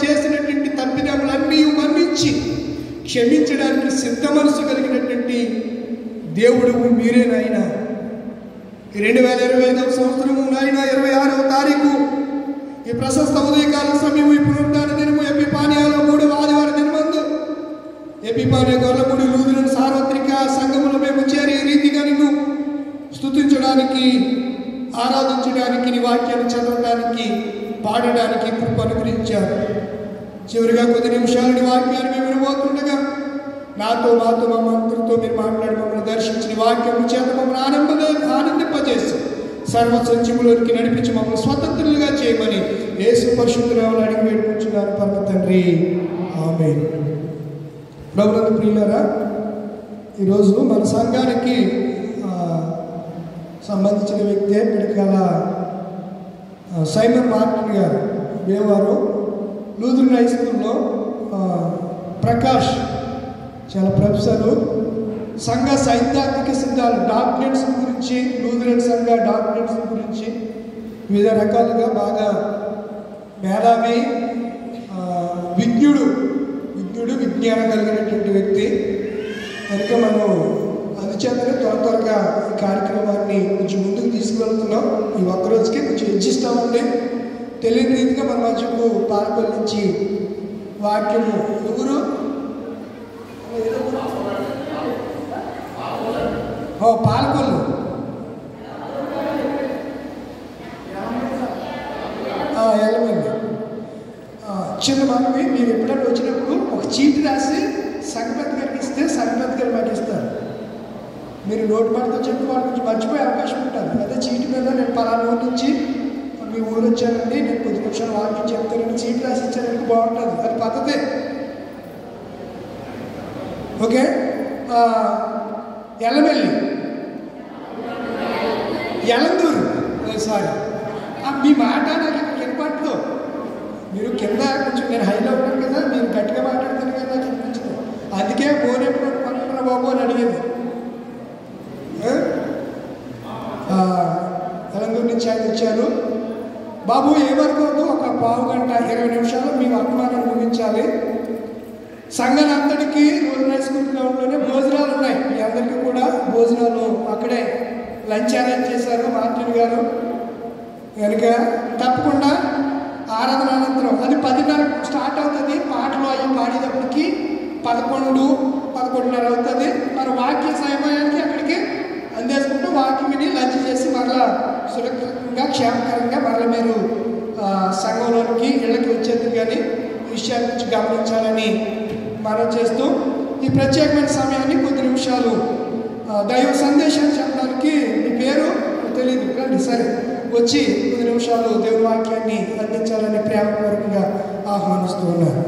చేసినటువంటి తప్పిదములన్నీ మన్నించి క్షమించడానికి సిద్ధ మనసు కలిగినటువంటి దేవుడు మీరే నాయన. 2025వ సంవత్సరము నాయన 26వ తారీఖు ఈ ప్రశస్త ఉదయకాల సమయం ఈ పునరుద్ధాన దినము ఎపిఫానియాలో 3వ ఆదివారం దినమందు ఎపిఫానియా గొల్లపూడి లూథరన్ సార్వత్రిక సంఘములో మేము చేరి ఈ రీతిగా నిన్ను స్తుతించడానికి, ఆరాధించడానికి, నీ వాక్యాన్ని చదవడానికి, పాడడానికి కృప అనుగ్రహించారు. చివరిగా కొద్ది నిమిషాలు నీ వాక్యాన్ని మేము వినబోతుండగా నాతో మాతో మా మంత్రులతో మీరు మాట్లాడి మమ్మల్ని దర్శించిన వాక్యం చేత మమ్మల్ని ఆనందింపజేసి సర్వ సంచములోనికి నడిపించి మమ్మల్ని స్వతంత్రులుగా చేయమని యేసు పరిశుద్ధ నామములో అడిగి వేడుకుంటున్నాను పరమ తండ్రి, ఆమేన్. ప్రభునందు ప్రియులారా, ఈరోజు మన సంఘానికి సంబంధించిన వ్యక్తే పిడకాల సైమన్ మార్టిన్ గారు. దేవారు లూథరన్ హై స్కూల్లో ప్రకాష్ చాలా ప్రొఫెసరు. సంఘ సైద్ధాంతిక సిద్ధాలు డాక్టరేట్స్ గురించి, లూథరన్ సంఘ డాక్టరేట్స్ గురించి వివిధ రకాలుగా బాగా మేధావి, విజ్ఞుడు విజ్ఞానం కలిగినటువంటి వ్యక్తి కనుక మనం అందుచేతనే త్వరగా ఈ కార్యక్రమాన్ని కొంచెం ముందుకు తీసుకువెళ్తున్నాం. ఈ ఒక్కరోజుకి కొంచెం అడ్జస్ట్ అవ్వండి. తెలియని రీతిగా మన మధ్యకు పాల్గొని నుంచి వాక్యము ఎవరు పాల్గొల్లు ఎలమండి. చిన్న మనవి, మీరు ఎప్పుడైనా వచ్చినప్పుడు ఒక చీటి రాసి సంగపతి గారికి ఇస్తే సంగపతి గారు మాకు ఇస్తారు. మీరు నోటి మాటతో చెప్పి వాళ్ళు కొంచెం మర్చిపోయే అవకాశం ఉంటుంది. అదే చీటి మీద నేను పలానా ఊరు నుంచి మీ ఊరు వచ్చానండి, నేను కొద్ది నిమిషాలు వాక్యం చెప్తానని చీటి రాసి ఇచ్చానంటే బాగుంటుంది. అది పద్ధతే. ఓకే. ఎల్లమెల్లి ఎలందూరు సారీ, మీ మాట నాకు ఇక్కడ వినపడదు. మీరు కింద కొంచెం నేను హైలో ఉన్నాను కదా, మీరు గట్టిగా మాట్లాడుతాను కదా, నాకు వినిపించదు. అందుకే బోనెప్పుడు పక్కన బాబు అని అడిగేది. ఎలందూరు నుంచి ఆయన వచ్చారు. బాబు ఏమనుకోవద్దు, ఒక పావు గంట 20 నిమిషాలు మీ వర్తమానాన్ని ముగించాలి. సంఘాలంతటికీ లూథరన్ హై స్కూల్ గ్రౌండ్లోనే భోజనాలు ఉన్నాయి. మీ అందరికీ కూడా భోజనాలు అక్కడే లంచ్ అరేంజ్ చేశారు మార్టిన్ గారు. కనుక తప్పకుండా ఆరాధన అనంతరం అది 10:30 స్టార్ట్ అవుతుంది. పాటలు అవి పాడేటప్పటికి 11-11:30 అవుతుంది. మరి వాక్య సమయానికి అక్కడికి అందేసుకుంటూ వాక్యం విని లంచ్ చేసి మరలా సురక్షితంగా క్షేమకరంగా మరలా మీరు సంఘంలోనికి ఇళ్ళకి వచ్చేందుకు కానీ విషయాల నుంచి గమనించాలని మనం చేస్తూ ఈ ప్రత్యేకమైన సమయాన్ని కొద్ది నిమిషాలు దైవ సందేశాన్ని చెప్పడానికి మీ పేరు తెలియదు రండి, సరే వచ్చి కొద్ది నిమిషాలు దేవుని వాక్యాన్ని అందించాలని ప్రేమపూర్వకంగా ఆహ్వానిస్తూ ఉన్నారు.